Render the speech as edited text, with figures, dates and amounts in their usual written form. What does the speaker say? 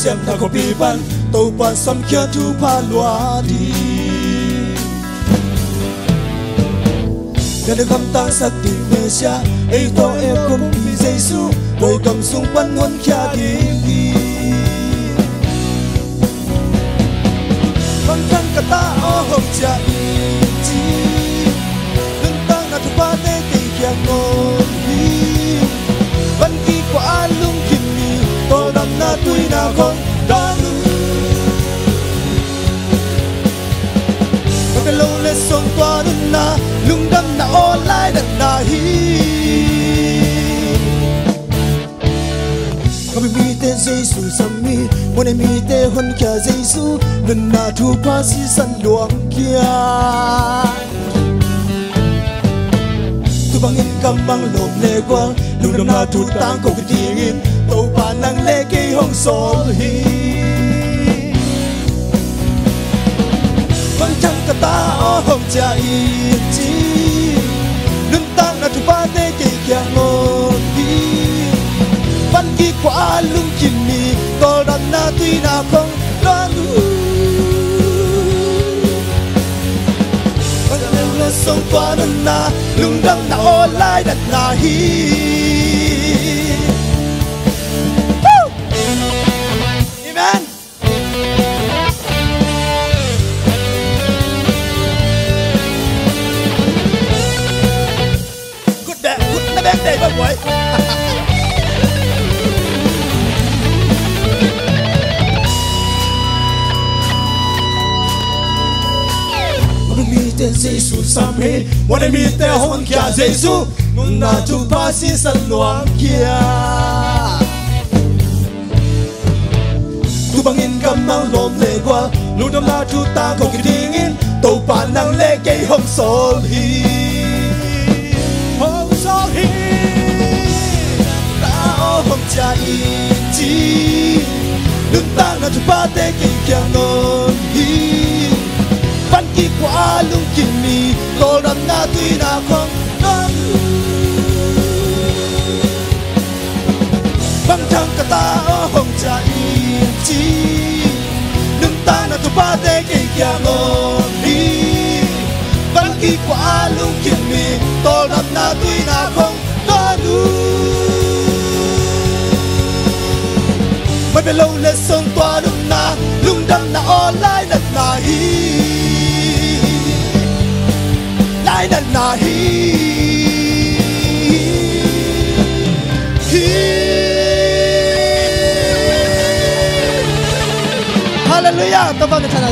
xem ta có bị ban tàu ban xăm kia thu pha loa đi nên cầm tăng sắc đi về xa ấy to em không bị dây su đôi cầm súng bắn ngón kia đi băng thăng cả ta ô hồng cha chi đừng tăng là thu ba tê cây kia ngôn đi bắn kỳ quả lung kim mi to đầm na tuy na không đam cái lâu lên sông qua đun na lung đâm na online đặt na hi có bị mi tên Giêsu sắm mi muốn em mi tên hôn kia Giêsu đun na thu pa si san luang kia tu bang in cầm bang lộp lê quang lung đâm na thu tang cầu cái tiếng tàu pa nang lê cây hong sol hi băng trăng cả ta ô hồng cha yên chi đừng tăng là thu ba tê cây kia ngôn đi văn kỳ quả lung kim mi to đàn na tuy na không đoan đủ băng trăng là sông qua đàn na lung đâm na ô lai đặt na hi amen. Đây bác quậy Muốn mi tên Giêsu sam he muốn mi tên hôn kia Giêsu muốn na chu pa si san loang kia tu bang in cầm mang lom lê qua lu đâm na chu ta cầu kỳ tiếng in tàu pa nang lê cây hồng sol hi hồng sol hi hồng cha yên chi đừng tăng là cho ba tê cây kia ngôn hi văn kỳ quả lung kim mi tô đầm na tuy na không đoan băng thăng cả ta hồng cha yên chi đừng tăng là cho ba tê cây kia ngôn hi văn kỳ quả lung kim mi tô đầm na tuy na không đoan mày về lâu lên sông toa đâm na lung đâm na online đặt na hi lại đặt na hi Hallelujah, ta vâng cái chân là